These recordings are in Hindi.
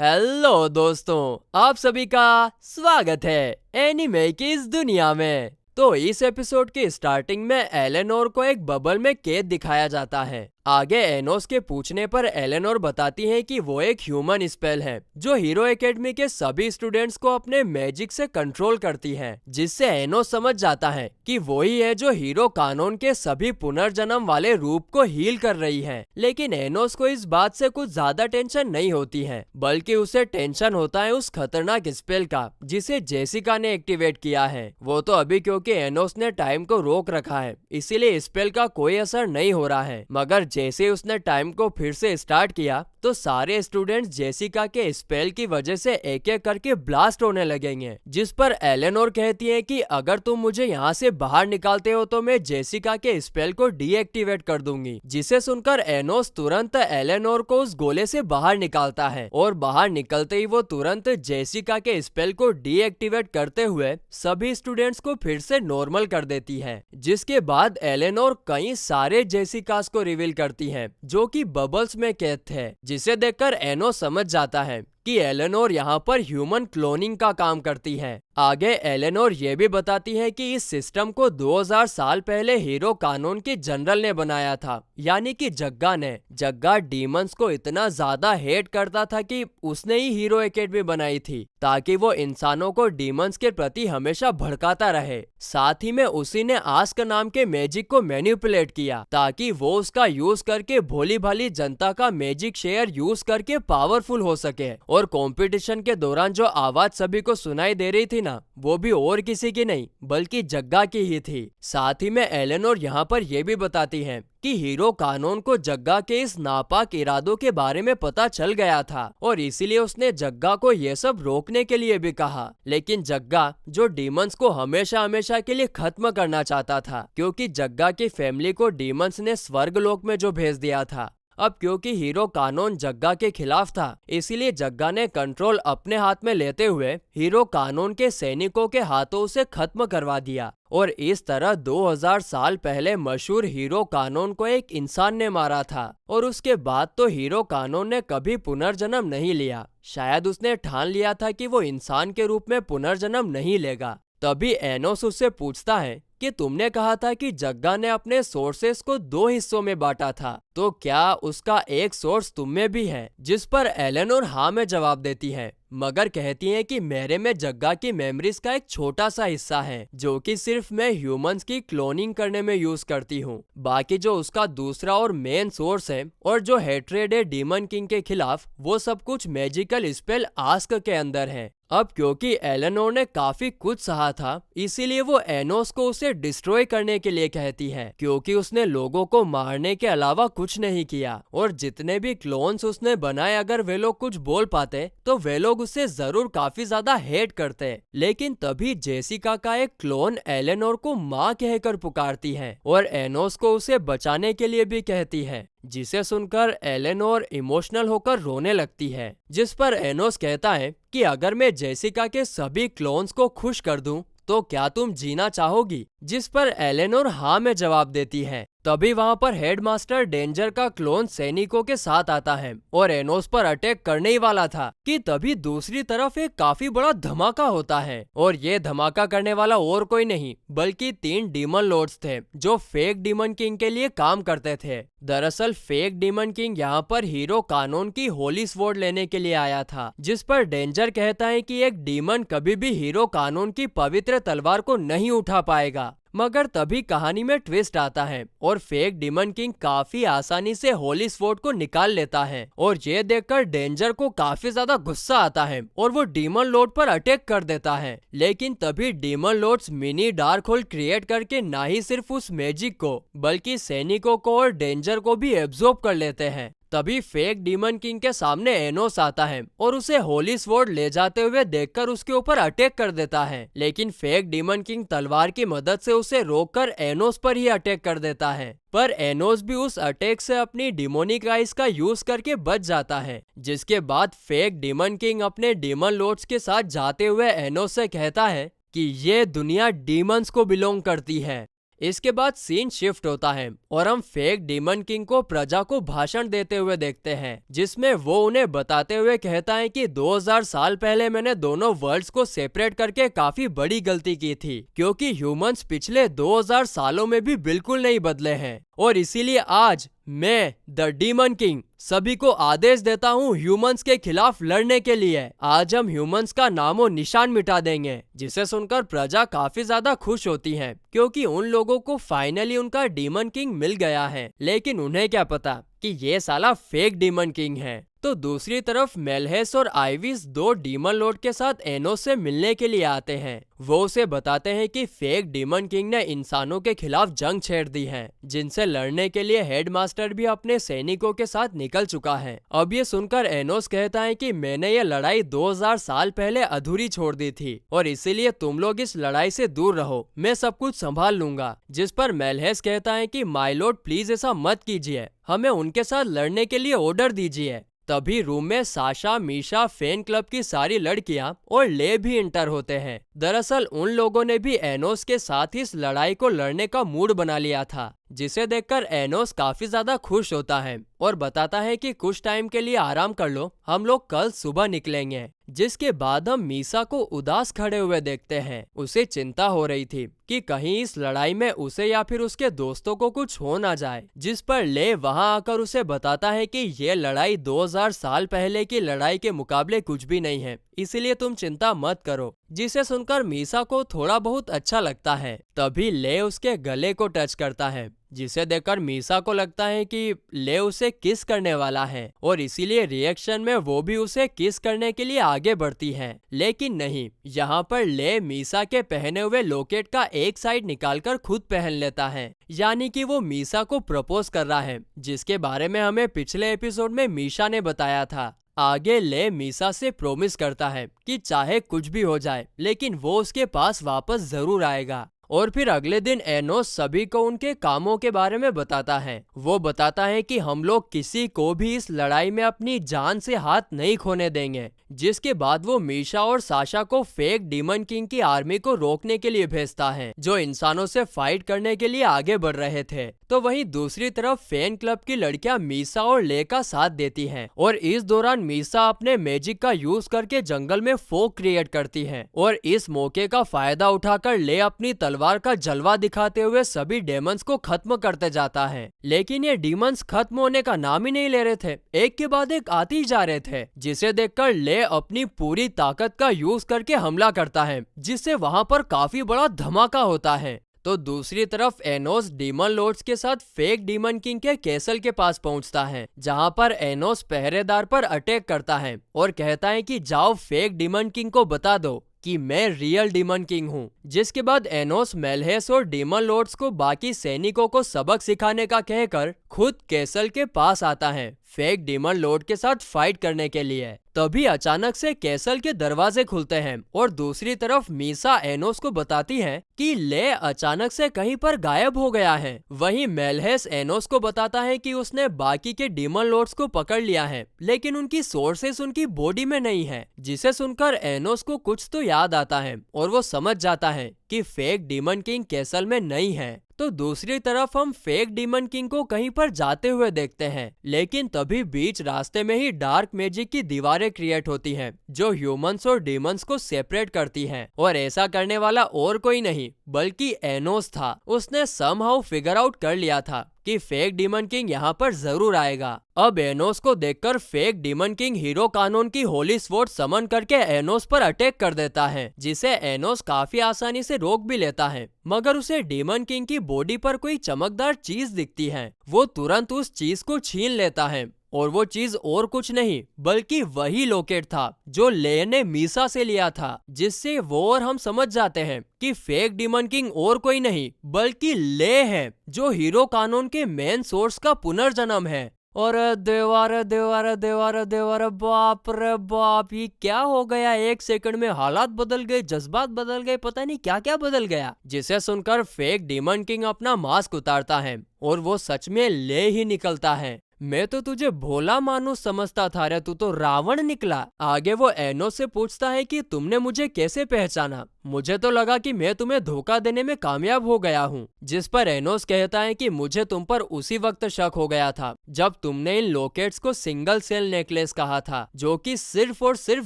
हेलो दोस्तों, आप सभी का स्वागत है एनीमे की इस दुनिया में। तो इस एपिसोड की स्टार्टिंग में एलेनोर को एक बबल में कैद दिखाया जाता है। आगे एनोस के पूछने पर एलेनोर बताती है कि वो एक ह्यूमन स्पेल है जो हीरो एकेडमी के सभी स्टूडेंट्स को अपने मैजिक से कंट्रोल करती है, जिससे एनोस समझ जाता है कि वो ही है जो हीरो कानून के सभी पुनर्जन्म वाले रूप को हील कर रही है। लेकिन एनोस को इस बात से कुछ ज्यादा टेंशन नहीं होती है, बल्कि उसे टेंशन होता है उस खतरनाक स्पेल का जिसे जेसिका ने एक्टिवेट किया है। वो तो अभी क्योंकि एनोस ने टाइम को रोक रखा है, इसीलिए स्पेल का कोई असर नहीं हो रहा है। मगर जैसे उसने टाइम को फिर से स्टार्ट किया तो सारे स्टूडेंट्स जेसिका के स्पेल की वजह से एक एक करके ब्लास्ट होने लगेंगे, जिस पर एलेनोर कहती है कि अगर तुम मुझे यहाँ से बाहर निकालते हो तो मैं जेसिका के स्पेल को डीएक्टिवेट कर दूंगी। जिसे सुनकर एनोस तुरंत एलेनोर को उस गोले से बाहर निकालता है और बाहर निकलते ही वो तुरंत जेसिका के स्पेल को डीएक्टिवेट करते हुए सभी स्टूडेंट्स को फिर से नॉर्मल कर देती है। जिसके बाद एलेनोर कई सारे जेसिकास को रिवील करती है जो कि बबल्स में कैद थे, जिसे देखकर एनो समझ जाता है कि एलेनोर यहाँ पर ह्यूमन क्लोनिंग का काम करती है। आगे एलेनोर ये भी बताती है कि इस सिस्टम को 2000 साल पहले हीरो कानून के जनरल ने बनाया था, यानी कि जग्गा ने। जग्गा डीमंस को इतना ज्यादा हेट करता था कि उसने ही हीरो एकेडमी बनाई थी ताकि वो इंसानों को डीमंस के प्रति हमेशा भड़काता रहे। साथ ही में उसी ने आस्क नाम के मैजिक को मैनिपुलेट किया ताकि वो उसका यूज करके भोली भाली जनता का मैजिक शेयर यूज करके पावरफुल हो सके। और कंपटीशन के दौरान जो आवाज सभी को सुनाई दे रही थी ना, वो भी और किसी की नहीं बल्कि जग्गा की ही थी। साथ ही में एलेनोर यहाँ पर यह भी बताती है कि हीरो कानून को जग्गा के इस नापाक इरादों के बारे में पता चल गया था और इसीलिए उसने जग्गा को ये सब रोकने के लिए भी कहा। लेकिन जग्गा जो डीमंस को हमेशा हमेशा के लिए खत्म करना चाहता था, क्योंकि जग्गा की फैमिली को डीमंस ने स्वर्गलोक में जो भेज दिया था। अब क्योंकि हीरो कानून जग्गा के खिलाफ था, इसीलिए जग्गा ने कंट्रोल अपने हाथ में लेते हुए हीरो कानून के सैनिकों के हाथों उसे खत्म करवा दिया। और इस तरह 2000 साल पहले मशहूर हीरो कानून को एक इंसान ने मारा था। और उसके बाद तो हीरो कानून ने कभी पुनर्जन्म नहीं लिया। शायद उसने ठान लिया था कि वो इंसान के रूप में पुनर्जन्म नहीं लेगा। तभी एनोस उससे पूछता है कि तुमने कहा था कि जग्गा ने अपने सोर्सेस को 2 हिस्सों में बांटा था, तो क्या उसका एक सोर्स तुम में भी है? जिस पर एलेनोर हाँ में जवाब देती है, मगर कहती है कि मेरे में जग्गा की मेमोरीज का एक छोटा सा हिस्सा है जो कि सिर्फ मैं ह्यूमंस की क्लोनिंग करने में यूज करती हूँ। बाकी जो उसका दूसरा और मेन सोर्स है और जो हेट्रेड है डीमन किंग के खिलाफ, वो सब कुछ मैजिकल स्पेल आस्क के अंदर है। अब क्योंकि एलेनोर ने काफी कुछ सहा था, इसीलिए वो एनोस को उसे डिस्ट्रॉय करने के लिए कहती है, क्योंकि उसने लोगों को मारने के अलावा कुछ नहीं किया। और जितने भी क्लोन्स उसने बनाए, अगर वे लोग कुछ बोल पाते तो वे लोग उससे जरूर काफी ज्यादा हेट करते। लेकिन तभी जेसिका का एक क्लोन एलेनोर को माँ कहकर पुकारती है और एनोस को उसे बचाने के लिए भी कहती है, जिसे सुनकर एलेनोर इमोशनल होकर रोने लगती है। जिस पर एनोस कहता है कि अगर मैं जेसिका के सभी क्लोन्स को खुश कर दूं तो क्या तुम जीना चाहोगी? जिस पर एलेनोर हाँ में जवाब देती है। तभी वहाँ पर हेडमास्टर डेंजर का क्लोन सैनिकों के साथ आता है और एनोस पर अटैक करने ही वाला था कि तभी दूसरी तरफ एक काफी बड़ा धमाका होता है। और ये धमाका करने वाला और कोई नहीं बल्कि 3 डीमन लॉर्ड्स थे जो फेक डीमन किंग के लिए काम करते थे। दरअसल फेक डीमन किंग यहाँ पर हीरो कानून की होली स्वॉर्ड लेने के लिए आया था, जिस पर डेंजर कहता है कि एक डीमन कभी भी हीरो कानून की पवित्र तलवार को नहीं उठा पाएगा। मगर तभी कहानी में ट्विस्ट आता है और फेक डीमन किंग काफी आसानी से होली स्वॉर्ड को निकाल लेता है। और ये देखकर डेंजर को काफी ज्यादा गुस्सा आता है और वो डीमन लॉर्ड पर अटैक कर देता है। लेकिन तभी demon lords mini dark hole create करके ना ही सिर्फ उस मैजिक को बल्कि सैनिकों को और डेंजर को भी एब्जॉर्ब कर लेते हैं। तभी फेक डीमन किंग के सामने एनोस आता है और उसे होली स्वॉर्ड ले जाते हुए देखकर उसके ऊपर अटैक कर देता है। लेकिन फेक डीमन किंग तलवार की मदद से उसे रोककर एनोस पर ही अटैक कर देता है। पर एनोस भी उस अटैक से अपनी डिमोनिक आइज का यूज करके बच जाता है। जिसके बाद फेक डीमन किंग अपने डीमन लॉर्ड्स के साथ जाते हुए एनोस से कहता है कि ये दुनिया डीमंस को बिलोंग करती है। इसके बाद सीन शिफ्ट होता है और हम फेक डीमन किंग को प्रजा को भाषण देते हुए देखते हैं, जिसमें वो उन्हें बताते हुए कहता है कि 2000 साल पहले मैंने दोनों वर्ल्ड्स को सेपरेट करके काफी बड़ी गलती की थी, क्योंकि ह्यूमंस पिछले 2000 सालों में भी बिल्कुल नहीं बदले हैं, और इसीलिए आज मैं द डीमन किंग सभी को आदेश देता हूँ ह्यूमंस के खिलाफ लड़ने के लिए। आज हम ह्यूमंस का नामो निशान मिटा देंगे। जिसे सुनकर प्रजा काफी ज्यादा खुश होती है, क्योंकि उन लोगों को फाइनली उनका डीमन किंग मिल गया है। लेकिन उन्हें क्या पता कि ये साला फेक डीमन किंग है। तो दूसरी तरफ मेलहेस और आइविस दो डीमन लॉर्ड के साथ एनोस से मिलने के लिए आते हैं। वो उसे बताते हैं कि फेक डीमन किंग ने इंसानों के खिलाफ जंग छेड़ दी है, जिनसे लड़ने के लिए हेडमास्टर भी अपने सैनिकों के साथ निकल चुका है। अब ये सुनकर एनोस कहता है कि मैंने ये लड़ाई 2000 साल पहले अधूरी छोड़ दी थी, और इसीलिए तुम लोग इस लड़ाई से दूर रहो, मैं सब कुछ संभाल लूंगा। जिस पर मेलहेस कहता है कि माय लॉर्ड प्लीज ऐसा मत कीजिए, हमें उनके साथ लड़ने के लिए ऑर्डर दीजिए। तभी रूम में साशा, मीशा, फैन क्लब की सारी लड़कियां और ले भी इंटर होते हैं। दरअसल उन लोगों ने भी एनोस के साथ इस लड़ाई को लड़ने का मूड बना लिया था, जिसे देखकर एनोस काफी ज्यादा खुश होता है और बताता है कि कुछ टाइम के लिए आराम कर लो, हम लोग कल सुबह निकलेंगे। जिसके बाद हम मीसा को उदास खड़े हुए देखते हैं। उसे चिंता हो रही थी कि कहीं इस लड़ाई में उसे या फिर उसके दोस्तों को कुछ हो ना जाए। जिस पर ले वहां आकर उसे बताता है कि ये लड़ाई 2000 साल पहले की लड़ाई के मुकाबले कुछ भी नहीं है, इसलिए तुम चिंता मत करो। जिसे सुनकर मीसा को थोड़ा बहुत अच्छा लगता है। तभी ले उसके गले को टच करता है, जिसे देखकर मीसा को लगता है कि ले उसे किस करने वाला है, और इसीलिए रिएक्शन में वो भी उसे किस करने के लिए आगे बढ़ती है। लेकिन नहीं, यहाँ पर ले मीसा के पहने हुए लॉकेट का एक साइड निकालकर खुद पहन लेता है, यानी कि वो मीसा को प्रपोज कर रहा है, जिसके बारे में हमें पिछले एपिसोड में मीशा ने बताया था। आगे ले मीसा से प्रॉमिस करता है कि चाहे कुछ भी हो जाए, लेकिन वो उसके पास वापस जरूर आएगा। और फिर अगले दिन एनोस सभी को उनके कामों के बारे में बताता है। वो बताता है कि हम लोग किसी को भी इस लड़ाई में अपनी जान से हाथ नहीं खोने देंगे। जिसके बाद वो मीशा और साशा को फेक डीमन किंग की आर्मी को रोकने के लिए भेजता है, जो इंसानों से फाइट करने के लिए आगे बढ़ रहे थे। तो वहीं दूसरी तरफ फैन क्लब की लड़कियां मीसा और ले का साथ देती हैं, और इस दौरान मीसा अपने मैजिक का यूज करके जंगल में फोक क्रिएट करती है, और इस मौके का फायदा उठाकर ले अपनी तलवार का जलवा दिखाते हुए सभी डेमंस को खत्म करते जाता है। लेकिन ये डीमंस खत्म होने का नाम ही नहीं ले रहे थे, एक के बाद एक आते ही जा रहे थे। जिसे देखकर ले अपनी पूरी ताकत का यूज करके हमला करता है, जिससे वहां पर काफी बड़ा धमाका होता है। तो दूसरी तरफ एनोस डीमन लॉर्ड्स के साथ फेक डीमन किंग के कैसल के पास पहुंचता है, जहां पर एनोस पहरेदार पर अटैक करता है और कहता है कि जाओ फेक डीमन किंग को बता दो कि मैं रियल डीमन किंग हूँ। जिसके बाद एनोस मेलहेस और डीमन लॉर्ड्स को बाकी सैनिकों को सबक सिखाने का कहकर खुद कैसल के पास आता है फेक डीमन लॉर्ड के साथ फाइट करने के लिए। तभी अचानक से कैसल के दरवाजे खुलते हैं और दूसरी तरफ मीसा एनोस को बताती है कि ले अचानक से कहीं पर गायब हो गया है। वहीं मेलहेस एनोस को बताता है कि उसने बाकी के डीमन लॉर्ड्स को पकड़ लिया है, लेकिन उनकी सोर्सेस उनकी बॉडी में नहीं है। जिसे सुनकर एनोस को कुछ तो याद आता है और वो समझ जाता है कि फेक डीमन किंग कैसल में नहीं है। तो दूसरी तरफ हम फेक डीमन किंग को कहीं पर जाते हुए देखते हैं, लेकिन तभी बीच रास्ते में ही डार्क मैजिक की दीवारें क्रिएट होती हैं, जो ह्यूमंस और डीमंस को सेपरेट करती हैं। और ऐसा करने वाला और कोई नहीं बल्कि एनोस था। उसने समहाउ फिगर आउट कर लिया था कि फेक डीमन किंग यहाँ पर जरूर आएगा। अब एनोस को देखकर फेक डीमन किंग हीरो कानून की होली स्वॉर्ड समन करके एनोस पर अटैक कर देता है, जिसे एनोस काफी आसानी से रोक भी लेता है। मगर उसे डीमन किंग की बॉडी पर कोई चमकदार चीज दिखती है। वो तुरंत उस चीज को छीन लेता है, और वो चीज और कुछ नहीं बल्कि वही लॉकेट था जो ले ने मीसा से लिया था। जिससे वो और हम समझ जाते हैं कि फेक डीमन किंग और कोई नहीं बल्कि ले है, जो हीरो कानून के मेन सोर्स का पुनर्जन्म है। और देवारा देवारा देवारा देवारा, बाप रे बाप, ये क्या हो गया? एक सेकंड में हालात बदल गए, जज्बात बदल गए, पता नहीं क्या क्या बदल गया। जिसे सुनकर फेक डीमन किंग अपना मास्क उतारता है और वो सच में ले ही निकलता है। मैं तो तुझे भोला मानुस समझता था रे, तू तो रावण निकला। आगे वो एनोस से पूछता है कि तुमने मुझे कैसे पहचाना। मुझे तो लगा कि मैं तुम्हें धोखा देने में कामयाब हो गया हूँ। जिस पर एनोस कहता है कि मुझे तुम पर उसी वक्त शक हो गया था जब तुमने इन लॉकेट्स को सिंगल सेल नेकलेस कहा था, जो कि सिर्फ और सिर्फ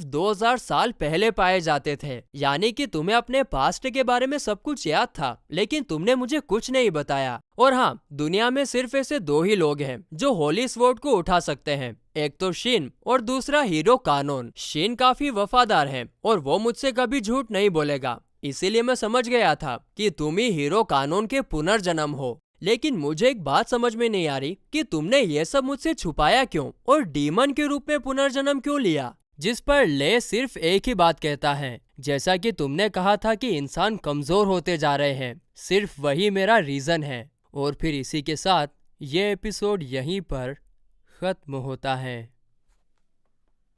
2000 साल पहले पाए जाते थे। यानी कि तुम्हें अपने पास्ट के बारे में सब कुछ याद था, लेकिन तुमने मुझे कुछ नहीं बताया। और हाँ, दुनिया में सिर्फ ऐसे 2 ही लोग हैं जो होली स्वॉर्ड को उठा सकते हैं, एक तो शिन और दूसरा हीरो कानून। शिन काफी वफादार है और वो मुझसे कभी झूठ नहीं बोलेगा, इसीलिए मैं समझ गया था कि तुम ही हीरो कानून के पुनर्जन्म हो। लेकिन मुझे एक बात समझ में नहीं आ रही कि तुमने ये सब मुझसे छुपाया क्यों और डीमन के रूप में पुनर्जन्म क्यों लिया। जिस पर ले सिर्फ एक ही बात कहता है, जैसा कि तुमने कहा था कि इंसान कमजोर होते जा रहे हैं, सिर्फ वही मेरा रीजन है। और फिर इसी के साथ ये एपिसोड यहीं पर खत्म होता है।